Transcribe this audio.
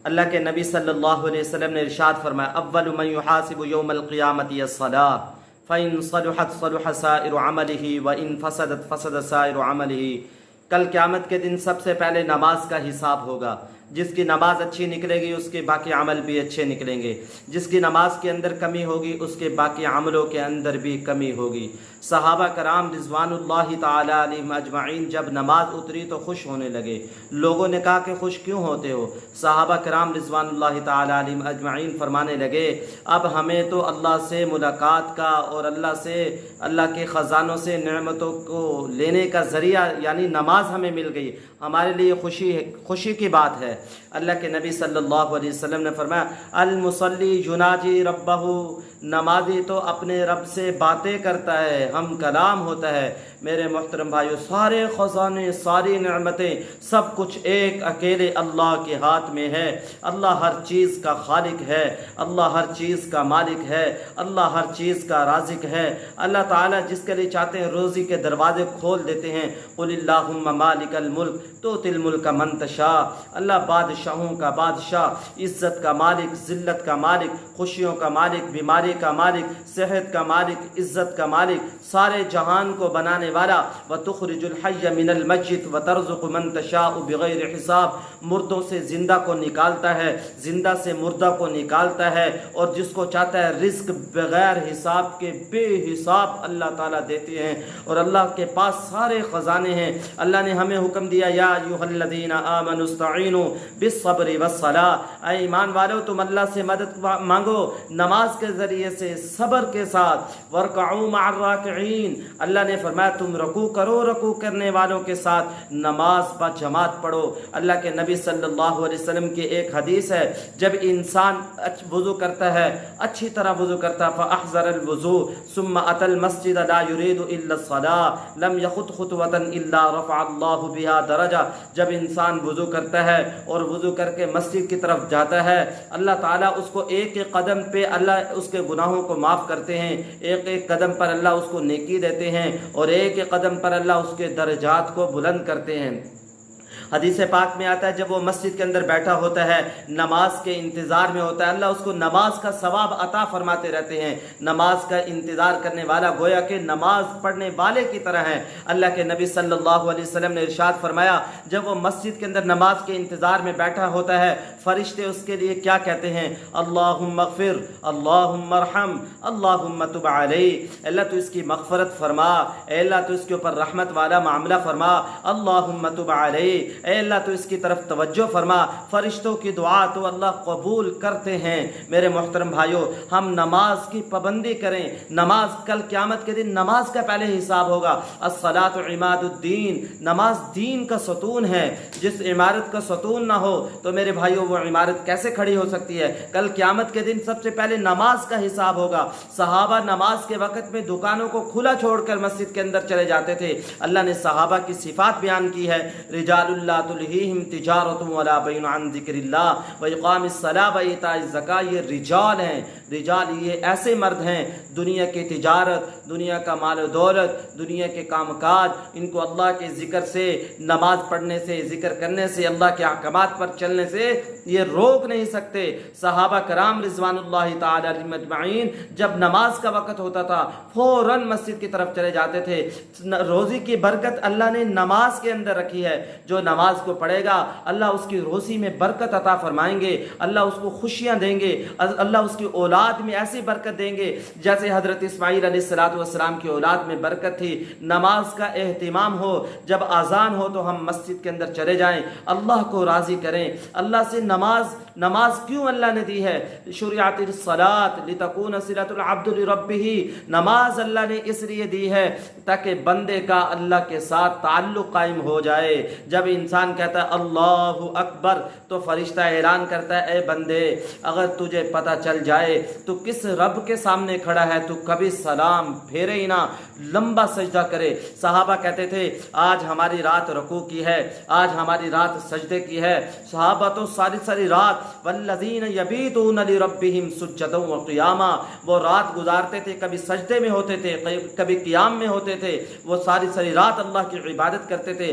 اللہ کے نبی صلی اللہ علیہ وسلم نے ارشاد فرمایا اول من یحاسب یوم القیامت الصلاۃ فإن صلحت صلح سائر عمله وإن فسدت فسد سائر عمله۔ کل قیامت کے دن سب سے پہلے نماز کا حساب ہوگا۔ جس کی نماز اچھی نکلے گی اس کے باقی عمل بھی اچھے نکلیں گے، جس کی نماز کے اندر کمی ہوگی اس کے باقی عملوں کے اندر بھی کمی ہوگی۔ صحابہ کرام رضوان اللہ تعالی علیہم اجمعین جب نماز اتری تو خوش ہونے لگے۔ لوگوں نے کہا کہ خوش کیوں ہوتے ہو؟ صحابہ کرام رضوان اللہ تعالی علیہم اجمعین فرمانے لگے اب ہمیں تو اللہ سے ملاقات کا اور اللہ کے خزانوں سے نعمتوں کو لینے کا ذریعہ یعنی نماز ہمیں مل گئی، ہمارے لیے خوشی کی بات ہے۔ اللہ کے نبی صلی اللہ علیہ وسلم نے فرمایا المصلی یناجی ربہ، نمازی تو اپنے رب سے باتیں کرتا ہے، ہم کلام ہوتا ہے۔ میرے محترم بھائیو، سارے خزانے، ساری نعمتیں، سب کچھ ایک اکیلے اللہ کے ہاتھ میں ہے۔ اللہ ہر چیز کا خالق ہے، اللہ ہر چیز کا مالک ہے، اللہ ہر چیز کا رازق ہے۔ اللہ تعالیٰ جس کے لیے چاہتے ہیں روزی کے دروازے کھول دیتے ہیں۔ قل اللہم مالک الملک تؤتی الملک من تشاء، اللہ بادشاہوں کا بادشاہ، عزت کا مالک، ذلت کا مالک، خوشیوں کا مالک، بیماری کا مالک، صحت کا مالک، عزت کا مالک، سارے جہان کو بنانے والا۔ وتخرج الحی من المیت وترزق من تشاء بغیر حساب، مردوں سے زندہ کو نکالتا ہے، زندہ سے مردہ کو نکالتا ہے، اور جس کو چاہتا ہے رزق بغیر حساب کے بے حساب اللہ تعالیٰ دیتے ہیں، اور اللہ کے پاس سارے خزانے ہیں۔ اللہ نے ہمیں حکم دیا یا ایھا الذین آمنوا استعینوا بالصبر والصلاۃ، اے ایمان والو تم اللہ سے مدد مانگو نماز کے ذریعے سے، صبر کے ساتھ۔ وارکعوا مع الراکعین، اللہ نے فرمایا تم رکوع کرو، رکوع کرنے والوں کے ساتھ، نماز با جماعت پڑھو۔ اللہ کے نبی صلی اللہ علیہ وسلم کی ایک حدیث ہے جب انسان وضو کرتا ہے، اچھی طرح وضو کرتا ہے، فاحذر الوضوء ثم اتى المسجد لا يريد الا الصلاة لم يخط خطوة الا رفع الله بها درجہ، جب انسان وضو کرتا ہے اور وضو کر کے مسجد کی طرف جاتا ہے، اللہ تعالیٰ اس کو ایک ایک قدم پہ اللہ اس کے گناہوں کو معاف کرتے ہیں، ایک ایک قدم پر اللہ اس کو نیکی دیتے ہیں، اور ایک ایک قدم پر اللہ اس کے درجات کو بلند کرتے ہیں۔ حدیث پاک میں آتا ہے جب وہ مسجد کے اندر بیٹھا ہوتا ہے، نماز کے انتظار میں ہوتا ہے، اللہ اس کو نماز کا ثواب عطا فرماتے رہتے ہیں۔ نماز کا انتظار کرنے والا گویا کہ نماز پڑھنے والے کی طرح ہے۔ اللہ کے نبی صلی اللہ علیہ وسلم نے ارشاد فرمایا جب وہ مسجد کے اندر نماز کے انتظار میں بیٹھا ہوتا ہے، فرشتے اس کے لیے کیا کہتے ہیں؟ اللہم اغفر، اللہم ارحم، اللہم تب علیہ، اللہ تو اس کی مغفرت فرما، اے اللہ تو اس کے اوپر رحمت والا معاملہ فرما، اللہم تب علیہ، اے اللہ تو اس کی طرف توجہ فرما۔ فرشتوں کی دعا تو اللہ قبول کرتے ہیں۔ میرے محترم بھائیو، ہم نماز کی پابندی کریں۔ نماز کل قیامت کے دن نماز کا پہلے حساب ہوگا۔ الصلاۃ عماد الدین، نماز دین کا ستون ہے۔ جس عمارت کا ستون نہ ہو تو میرے بھائیو وہ عمارت کیسے کھڑی ہو سکتی ہے؟ کل قیامت کے دن سب سے پہلے نماز کا حساب ہوگا۔ صحابہ نماز کے وقت میں دکانوں کو کھلا چھوڑ کر مسجد کے اندر چلے جاتے تھے۔ اللہ نے صحابہ کی صفات بیان کی ہے، رجال لا تلہیہم تجارت ولا بیع عن ذکر اللہ واقام الصلاۃ وایتاء الزکاۃ، یہ رجال ہیں۔ رجال یہ ایسے مرد ہیں دنیا کی تجارت، دنیا کا مال و دولت، دنیا کے کام کاج، ان کو اللہ کے ذکر سے، نماز پڑھنے سے، ذکر کرنے سے، اللہ کے احکامات پر چلنے سے یہ روک نہیں سکتے۔ صحابہ کرام رضوان اللہ تعالی علیہم اجمعین جب نماز کا وقت ہوتا تھا فوراً مسجد کی طرف چلے جاتے تھے۔ روزی کی برکت اللہ نے نماز کے اندر رکھی ہے۔ جو نماز کو پڑھے گا اللہ اس کی روزی میں برکت عطا فرمائیں گے، اللہ اس کو خوشیاں دیں گے، اللہ اس کی اولاد میں ایسی برکت دیں گے جیسے حضرت اسماعیل علیہ السلام کی اولاد میں برکت تھی۔ نماز کا اہتمام ہو، جب اذان ہو تو ہم مسجد کے اندر چلے جائیں، اللہ کو راضی کریں۔ اللہ سے نماز کیوں اللہ نے دی ہے؟ شرعت الصلاۃ لتکون صلۃ العبد لربہ، نماز اللہ نے اس لیے دی ہے تاکہ بندے کا اللہ کے ساتھ تعلق قائم ہو جائے۔ جب انسان کہتا ہے اللہ اکبر تو فرشتہ اعلان کرتا ہے اے بندے اگر تجھے پتہ چل جائے تو کس رب کے سامنے کھڑا ہے تو کبھی سلام پھیرے ہی نہ، لمبا سجدہ کرے۔ صحابہ کہتے تھے آج ہماری رات رکوع کی ہے، آج ہماری رات سجدے کی ہے۔ صحابہ تو ساری رات والذین یبیتون لربہم سجدا وقیاما، وہ رات گزارتے تھے، کبھی سجدے میں ہوتے تھے، کبھی قیام میں ہوتے تھے، وہ ساری رات اللہ کی عبادت کرتے تھے۔